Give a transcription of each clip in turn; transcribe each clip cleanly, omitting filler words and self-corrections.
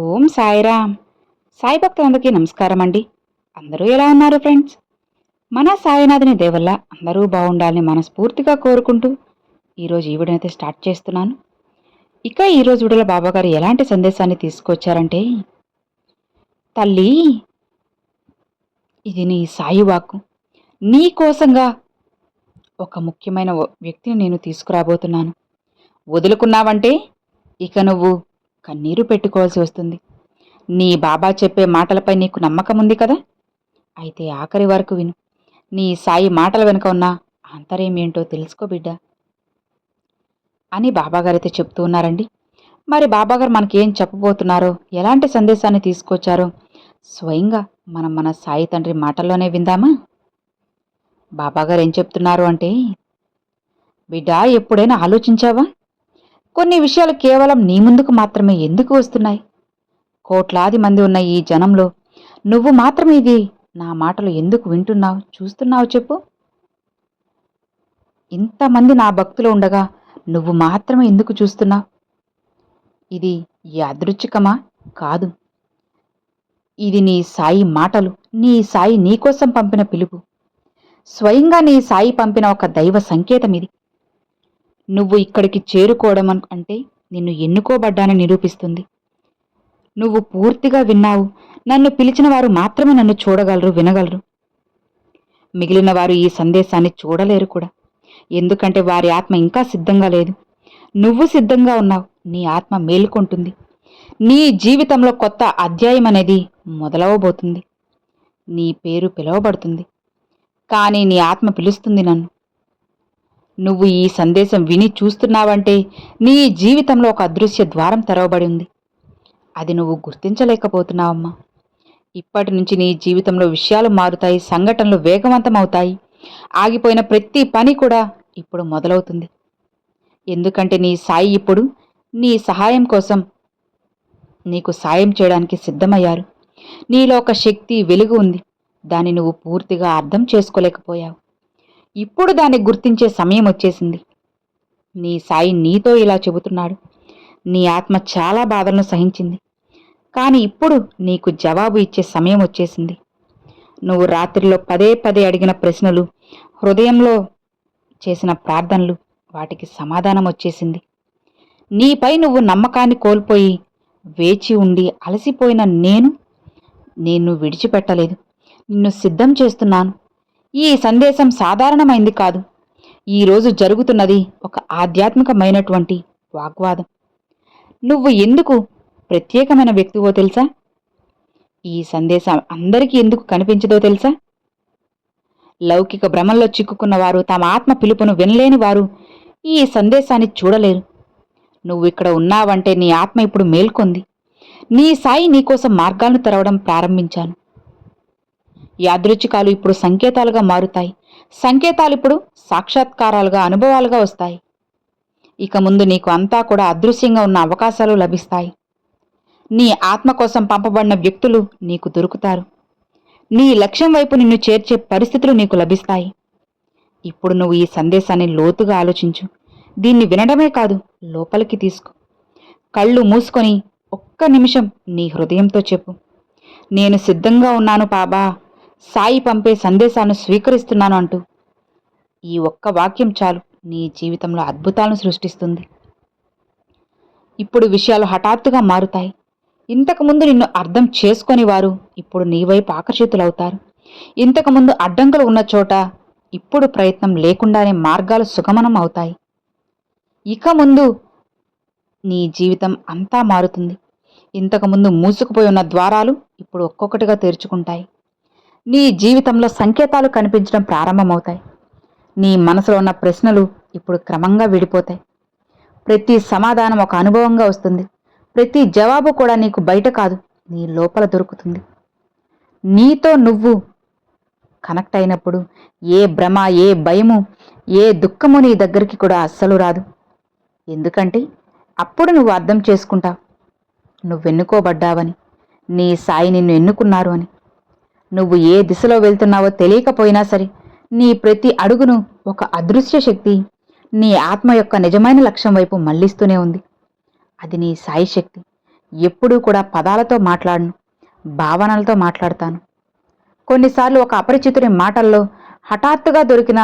ఓం సాయిరామ్. సాయి భక్తులందరికీ నమస్కారం అండి. అందరూ ఎలా ఉన్నారు ఫ్రెండ్స్? మన సాయినాథుని దేవల్ల అందరూ బాగుండాలని మనస్ఫూర్తిగా కోరుకుంటూ ఈరోజు ఈ వీడియోనైతే స్టార్ట్ చేస్తున్నాను. ఇక ఈరోజు వీడియోలో బాబాగారు ఎలాంటి సందేశాన్ని తీసుకొచ్చారంటే, తల్లి, ఇది నీ సాయి వాక్కు. నీ కోసంగా ఒక ముఖ్యమైన వ్యక్తిని నేను తీసుకురాబోతున్నాను. వదులుకున్నావంటే ఇక నువ్వు కన్నీరు పెట్టుకోవాల్సి వస్తుంది. నీ బాబా చెప్పే మాటలపై నీకు నమ్మకం ఉంది కదా? అయితే ఆఖరి వరకు విను. నీ సాయి మాటల వెనుక ఉన్న ఆంతర్యం ఏంటో తెలుసుకో బిడ్డ అని బాబాగారైతే చెప్తూ ఉన్నారండి. మరి బాబాగారు మనకేం చెప్పబోతున్నారో, ఎలాంటి సందేశాన్ని తీసుకొచ్చారో స్వయంగా మనం మన సాయి తండ్రి మాటల్లోనే విందామా? బాబాగారు ఏం చెప్తున్నారు అంటే, బిడ్డ, ఎప్పుడైనా ఆలోచించావా? కొన్ని విషయాలు కేవలం నీ ముందుకు మాత్రమే ఎందుకు వస్తున్నాయి? కోట్లాది మంది ఉన్న ఈ జనంలో నువ్వు మాత్రమే ఇది నా మాటలు ఎందుకు వింటున్నావు, చూస్తున్నావు చెప్పు? ఇంతమంది నా భక్తులు ఉండగా నువ్వు మాత్రమే ఎందుకు చూస్తున్నావు? ఇది యాదృచ్ఛికమా? కాదు. ఇది నీ సాయి మాటలు, నీ సాయి నీకోసం పంపిన పిలుపు. స్వయంగా నీ సాయి పంపిన ఒక దైవ సంకేతం ఇది. నువ్వు ఇక్కడికి చేరుకోవడం అంటే నిన్ను ఎన్నుకోబడ్డానని నిరూపిస్తుంది. నువ్వు పూర్తిగా విన్నావు. నన్ను పిలిచిన వారు మాత్రమే నన్ను చూడగలరు, వినగలరు. మిగిలిన వారు ఈ సందేశాన్ని చూడలేరు కూడా. ఎందుకంటే వారి ఆత్మ ఇంకా సిద్ధంగా లేదు. నువ్వు సిద్ధంగా ఉన్నావు. నీ ఆత్మ మేలుకొంటుంది. నీ జీవితంలో కొత్త అధ్యాయం అనేది మొదలవబోతుంది. నీ పేరు పిలువబడుతుంది. కానీ నీ ఆత్మ పిలుస్తుంది నన్ను. నువ్వు ఈ సందేశం విని చూస్తున్నావంటే నీ జీవితంలో ఒక అదృశ్య ద్వారం తెరవబడి ఉంది. అది నువ్వు గుర్తించలేకపోతున్నావమ్మా. ఇప్పటి నుంచి నీ జీవితంలో విషయాలు మారుతాయి, సంఘటనలు వేగవంతమవుతాయి. ఆగిపోయిన ప్రతి పని కూడా ఇప్పుడు మొదలవుతుంది. ఎందుకంటే నీ సాయి ఇప్పుడు నీ సహాయం కోసం నీకు సాయం చేయడానికి సిద్ధమయ్యారు. నీలో ఒక శక్తి, వెలుగు ఉంది. దాన్ని నువ్వు పూర్తిగా అర్థం చేసుకోలేకపోయావు. ఇప్పుడు దాన్ని గుర్తించే సమయం వచ్చేసింది. నీ సాయి నీతో ఇలా చెబుతున్నాడు. నీ ఆత్మ చాలా బాధలను సహించింది. కానీ ఇప్పుడు నీకు జవాబు ఇచ్చే సమయం వచ్చేసింది. నువ్వు రాత్రిలో పదే పదే అడిగిన ప్రశ్నలు, హృదయంలో చేసిన ప్రార్థనలు, వాటికి సమాధానం వచ్చేసింది. నీపై నువ్వు నమ్మకాన్ని కోల్పోయి వేచి ఉండి అలసిపోయిన నేను విడిచిపెట్టలేదు. నిన్ను సిద్ధం చేస్తున్నాను. ఈ సందేశం సాధారణమైంది కాదు. ఈరోజు జరుగుతున్నది ఒక ఆధ్యాత్మికమైనటువంటి వాగ్వాదం. నువ్వు ఎందుకు ప్రత్యేకమైన వ్యక్తివో తెలుసా? ఈ సందేశం అందరికీ ఎందుకు కనిపించదో తెలుసా? లౌకిక భ్రమంలో చిక్కుకున్న వారు, తమ ఆత్మ పిలుపును వినలేని వారు ఈ సందేశాన్ని చూడలేరు. నువ్వు ఇక్కడ ఉన్నావంటే నీ ఆత్మ ఇప్పుడు మేల్కొంది. నీ సాయి నీకోసం మార్గాలను తెరవడం ప్రారంభించాను. యాదృచ్ఛికాలు ఇప్పుడు సంకేతాలుగా మారుతాయి. సంకేతాలు ఇప్పుడు సాక్షాత్కారాలుగా, అనుభవాలుగా వస్తాయి. ఇక ముందు నీకు అంతా కూడా అదృశ్యంగా ఉన్న అవకాశాలు లభిస్తాయి. నీ ఆత్మ కోసం పంపబడిన వ్యక్తులు నీకు దొరుకుతారు. నీ లక్ష్యం వైపు నిన్ను చేర్చే పరిస్థితులు నీకు లభిస్తాయి. ఇప్పుడు నువ్వు ఈ సందేశాన్ని లోతుగా ఆలోచించు. దీన్ని వినడమే కాదు, లోపలికి తీసుకో. కళ్ళు మూసుకొని ఒక్క నిమిషం నీ హృదయంతో చెప్పు, నేను సిద్ధంగా ఉన్నాను బాబా, సాయి పంపే సందేశాన్ని స్వీకరిస్తున్నాను అంటూ. ఈ ఒక్క వాక్యం చాలు నీ జీవితంలో అద్భుతాలను సృష్టిస్తుంది. ఇప్పుడు విషయాలు హఠాత్తుగా మారుతాయి. ఇంతకుముందు నిన్ను అర్థం చేసుకొని వారు ఇప్పుడు నీ వైపు ఆకర్షితులవుతారు. ఇంతకుముందు అడ్డంకులు ఉన్న చోట ఇప్పుడు ప్రయత్నం లేకుండానే మార్గాలు సుగమనం అవుతాయి. ఇక ముందు నీ జీవితం అంతా మారుతుంది. ఇంతకుముందు మూసుకుపోయి ఉన్న ద్వారాలు ఇప్పుడు ఒక్కొక్కటిగా తెరుచుకుంటాయి. నీ జీవితంలో సంకేతాలు కనిపించడం ప్రారంభమవుతాయి. నీ మనసులో ఉన్న ప్రశ్నలు ఇప్పుడు క్రమంగా విడిపోతాయి. ప్రతి సమాధానం ఒక అనుభవంగా వస్తుంది. ప్రతి జవాబు కూడా నీకు బయట కాదు, నీ లోపల దొరుకుతుంది. నీతో నువ్వు కనెక్ట్ అయినప్పుడు ఏ భ్రమ, ఏ భయము, ఏ దుఃఖము నీ దగ్గరికి కూడా అస్సలు రాదు. ఎందుకంటే అప్పుడు నువ్వు అర్థం చేసుకుంటావు, నువ్వెన్నుకోబడ్డావని, నీ సాయి నిన్ను ఎన్నుకున్నారు అని. నువ్వు ఏ దిశలో వెళ్తున్నావో తెలియకపోయినా సరే, నీ ప్రతి అడుగును ఒక అదృశ్య శక్తి నీ ఆత్మ యొక్క నిజమైన లక్ష్యం వైపు మళ్లిస్తూనే ఉంది. అది నీ సాయి శక్తి. ఎప్పుడూ కూడా పదాలతో మాట్లాడను, భావనలతో మాట్లాడతాను. కొన్నిసార్లు ఒక అపరిచితుని మాటల్లో, హఠాత్తుగా దొరికిన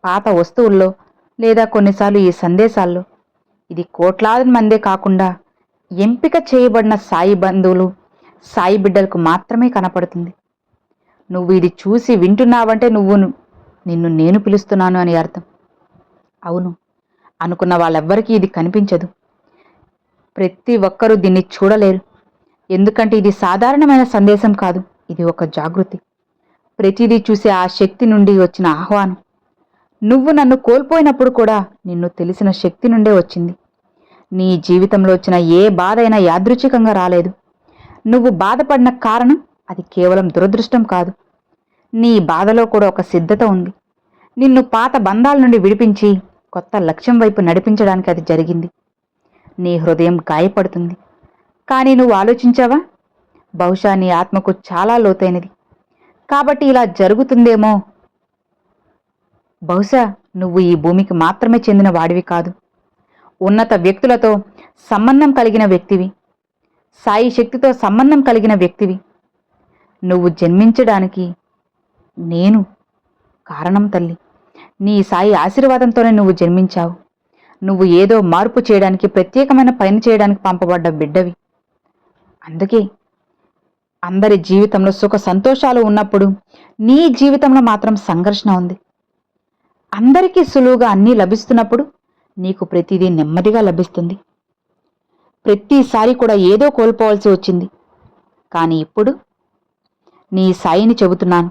పాత వస్తువుల్లో, లేదా కొన్నిసార్లు ఈ సందేశాల్లో. ఇది కోట్లాది మందే కాకుండా ఎంపిక చేయబడిన సాయి బంధువులు, సాయి బిడ్డలకు మాత్రమే కనపడుతుంది. నువ్వు ఇది చూసి వింటున్నావంటే నిన్ను నేను పిలుస్తున్నాను అని అర్థం. అవును, అనుకున్న వాళ్ళెవ్వరికీ ఇది కనిపించదు. ప్రతి ఒక్కరూ దీన్ని చూడలేరు. ఎందుకంటే ఇది సాధారణమైన సందేశం కాదు, ఇది ఒక జాగృతి. ప్రతిదీ చూసే ఆ శక్తి నుండి వచ్చిన ఆహ్వానం. నువ్వు నన్ను కోల్పోయినప్పుడు కూడా నిన్ను తెలిసిన శక్తి నుండే వచ్చింది. నీ జీవితంలో వచ్చిన ఏ బాధ అయినా యాదృచ్ఛికంగా రాలేదు. నువ్వు బాధపడిన కారణం అది కేవలం దురదృష్టం కాదు. నీ బాధలో కూడా ఒక సిద్ధత ఉంది. నిన్ను పాత బంధాల నుండి విడిపించి కొత్త లక్ష్యం వైపు నడిపించడానికి అది జరిగింది. నీ హృదయం గాయపడుతుంది, కానీ నువ్వు ఆలోచించావా? బహుశా నీ ఆత్మకు చాలా లోతైనది కాబట్టి ఇలా జరుగుతుందేమో. బహుశా నువ్వు ఈ భూమికి మాత్రమే చెందిన వాడివి కాదు, ఉన్నత వ్యక్తులతో సంబంధం కలిగిన వ్యక్తివి, సాయి శక్తితో సంబంధం కలిగిన వ్యక్తివి. నువ్వు జన్మించడానికి నేను కారణం తల్లి. నీ సాయి ఆశీర్వాదంతోనే నువ్వు జన్మించావు. నువ్వు ఏదో మార్పు చేయడానికి, ప్రత్యేకమైన పని చేయడానికి పంపబడ్డ బిడ్డవి. అందుకే అందరి జీవితంలో సుఖ సంతోషాలు ఉన్నప్పుడు నీ జీవితంలో మాత్రం సంఘర్షణ ఉంది. అందరికీ సులువుగా అన్నీ లభిస్తున్నప్పుడు నీకు ప్రతిదీ నెమ్మదిగా లభిస్తుంది. ప్రతిసారి కూడా ఏదో కోల్పోవాల్సి వచ్చింది. కానీ ఇప్పుడు నీ సాయిని చెబుతున్నాను,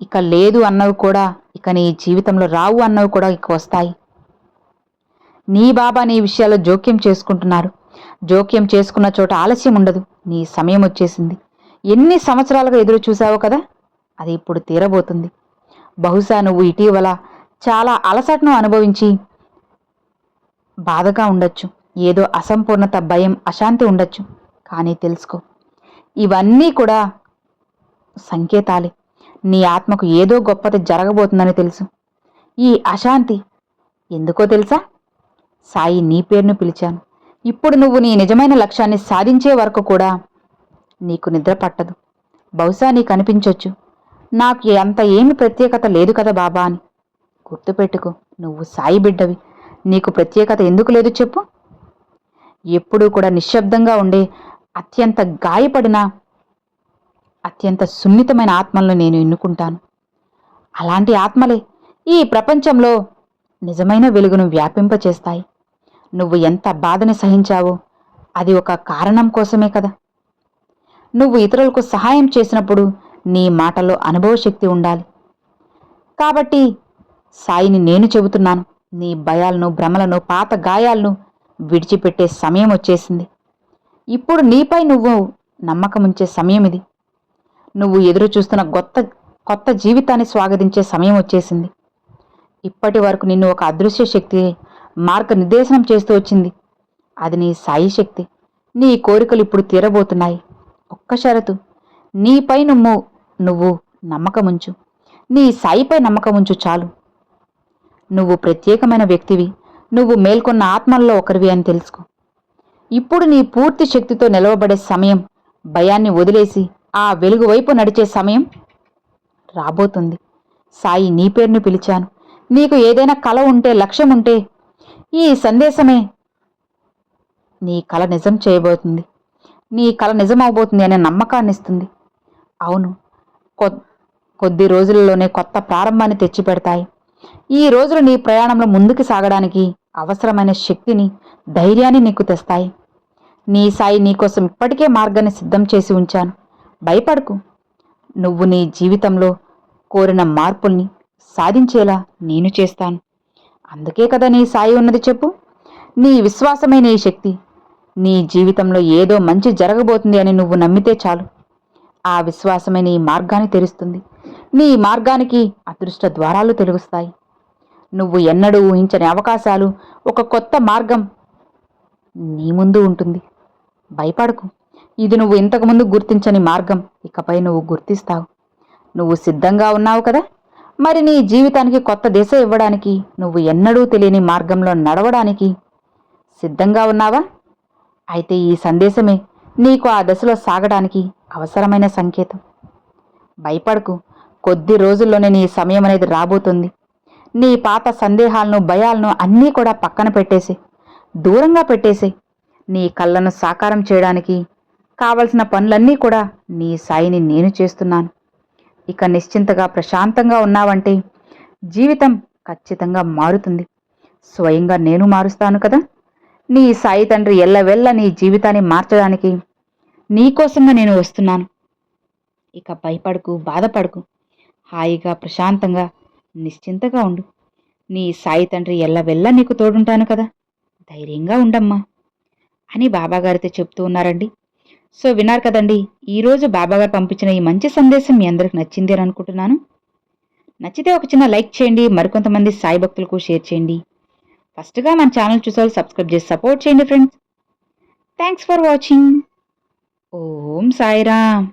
ఇక లేదు అన్నవి కూడా, ఇక నీ జీవితంలో రావు అన్నవి కూడా ఇక వస్తాయి. నీ బాబా నీ విషయాల్లో జోక్యం చేసుకుంటున్నారు. జోక్యం చేసుకున్న చోట ఆలస్యం ఉండదు. నీ సమయం వచ్చేసింది. ఎన్ని సంవత్సరాలుగా ఎదురు చూశావు కదా, అది ఇప్పుడు తీరబోతుంది. బహుశా నువ్వు ఇటీవల చాలా అలసటను అనుభవించి బాధగా ఉండొచ్చు. ఏదో అసంపూర్ణత, భయం, అశాంతి ఉండొచ్చు. కానీ తెలుసుకో, ఇవన్నీ కూడా సంకేతాలే. నీ ఆత్మకు ఏదో గొప్పది జరగబోతుందని తెలుసు. ఈ అశాంతి ఎందుకో తెలుసా? సాయి నీ పేరును పిలిచాను. ఇప్పుడు నువ్వు నీ నిజమైన లక్ష్యాన్ని సాధించే వరకు కూడా నీకు నిద్ర పట్టదు. బహుశా నీకు అనిపించొచ్చు, నాకు అంత ఏమి ప్రత్యేకత లేదు కదా బాబా అని. గుర్తుపెట్టుకో, నువ్వు సాయి బిడ్డవి. నీకు ప్రత్యేకత ఎందుకు లేదు చెప్పు? ఎప్పుడూ కూడా నిశ్శబ్దంగా ఉండే, అత్యంత గాయపడిన, అత్యంత సున్నితమైన ఆత్మలను నేను ఎన్నుకుంటాను. అలాంటి ఆత్మలే ఈ ప్రపంచంలో నిజమైన వెలుగును వ్యాపింపచేస్తాయి. నువ్వు ఎంత బాధని సహించావో అది ఒక కారణం కోసమే కదా. నువ్వు ఇతరులకు సహాయం చేసినప్పుడు నీ మాటలో అనుభవశక్తి ఉండాలి. కాబట్టి సాయిని నేను చెబుతున్నాను, నీ భయాలను, భ్రమలను, పాత గాయాలను విడిచిపెట్టే సమయం వచ్చేసింది. ఇప్పుడు నీపై నువ్వు నమ్మకముంచే సమయం ఇది. నువ్వు ఎదురు చూస్తున్న కొత్త జీవితాన్ని స్వాగతించే సమయం వచ్చేసింది. ఇప్పటి వరకు నిన్ను ఒక అదృశ్య శక్తి మార్గనిర్దేశనం చేస్తూ వచ్చింది. అది నీ సాయి శక్తి. నీ కోరికలు ఇప్పుడు తీరబోతున్నాయి. ఒక్క షరతు, నీపై నువ్వు నమ్మకముంచు. నీ సాయిపై నమ్మకముంచు చాలు. నువ్వు ప్రత్యేకమైన వ్యక్తివి. నువ్వు మేల్కొన్న ఆత్మల్లో ఒకరివి అని తెలుసుకో. ఇప్పుడు నీ పూర్తి శక్తితో నిలవబడే సమయం, భయాన్ని వదిలేసి ఆ వెలుగు వైపు నడిచే సమయం రాబోతుంది. సాయి నీ పేరును పిలిచాను. నీకు ఏదైనా కల ఉంటే, లక్ష్యం ఉంటే, ఈ సందేశమే నీ కల నిజం చేయబోతుంది. నీ కల నిజమవబోతుంది అనే నమ్మకాన్ని ఇస్తుంది. అవును, కొద్ది రోజులలోనే కొత్త ప్రారంభాన్ని తెచ్చిపెడతాయి. ఈ రోజులు నీ ప్రయాణంలో ముందుకు సాగడానికి అవసరమైన శక్తిని, ధైర్యాన్ని నీకు తెస్తాయి. నీ సాయి నీకోసం ఇప్పటికే మార్గాన్ని సిద్ధం చేసి ఉంచాను. భయపడకు. నువ్వు నీ జీవితంలో కోరిన మార్పుల్ని సాధించేలా నేను చేస్తాను. అందుకే కదా నీ సాయి ఉన్నది చెప్పు. నీ విశ్వాసమే నీ శక్తి. నీ జీవితంలో ఏదో మంచి జరగబోతుంది అని నువ్వు నమ్మితే చాలు. ఆ విశ్వాసమే నీ మార్గాన్ని తెరుస్తుంది. నీ మార్గానికి అదృష్ట ద్వారాలు తెలుస్తాయి. నువ్వు ఎన్నడూ ఊహించని అవకాశాలు, ఒక కొత్త మార్గం నీ ముందు ఉంటుంది. భయపడకు. ఇది నువ్వు ఇంతకుముందు గుర్తించని మార్గం. ఇకపై నువ్వు గుర్తిస్తావు. నువ్వు సిద్ధంగా ఉన్నావు కదా. మరి నీ జీవితానికి కొత్త దిశ ఇవ్వడానికి, నువ్వు ఎన్నడూ తెలియని మార్గంలో నడవడానికి సిద్ధంగా ఉన్నావా? అయితే ఈ సందేశమే నీకు ఆ దశలో సాగడానికి అవసరమైన సంకేతం. భయపడకు, కొద్ది రోజుల్లోనే నీ సమయం అనేది రాబోతుంది. నీ పాత సందేహాలను, భయాలను అన్నీ కూడా పక్కన పెట్టేసి, దూరంగా పెట్టేసి, నీ కళ్ళను సాకారం చేయడానికి కావలసిన పనులన్నీ కూడా నీ సాయిని నేను చేస్తున్నాను. ఇక నిశ్చింతగా ప్రశాంతంగా ఉన్నావంటే జీవితం ఖచ్చితంగా మారుతుంది. స్వయంగా నేను మారుస్తాను కదా. నీ సాయి తండ్రి ఎల్లవెల్ల నీ జీవితాన్ని మార్చడానికి నీకోసంగా నేను వస్తున్నాను. ఇక భయపడకు, బాధపడకు, హాయిగా ప్రశాంతంగా నిశ్చింతగా ఉండు. నీ సాయి తండ్రి ఎల్లవెల్లా నీకు తోడుంటాను కదా, ధైర్యంగా ఉండమ్మా అని బాబాగారితో చెప్తూ ఉన్నారండి. సో విన్నారు కదండి, ఈరోజు బాబాగారు పంపించిన ఈ మంచి సందేశం మీ అందరికి నచ్చింది అని అనుకుంటున్నాను. నచ్చితే ఒక చిన్న లైక్ చేయండి, మరికొంతమంది సాయి భక్తులకు షేర్ చేయండి. ఫస్ట్గా మన ఛానల్ చూసారు, సబ్స్క్రైబ్ చేసి సపోర్ట్ చేయండి friends. Thanks for watching. Om Sairam.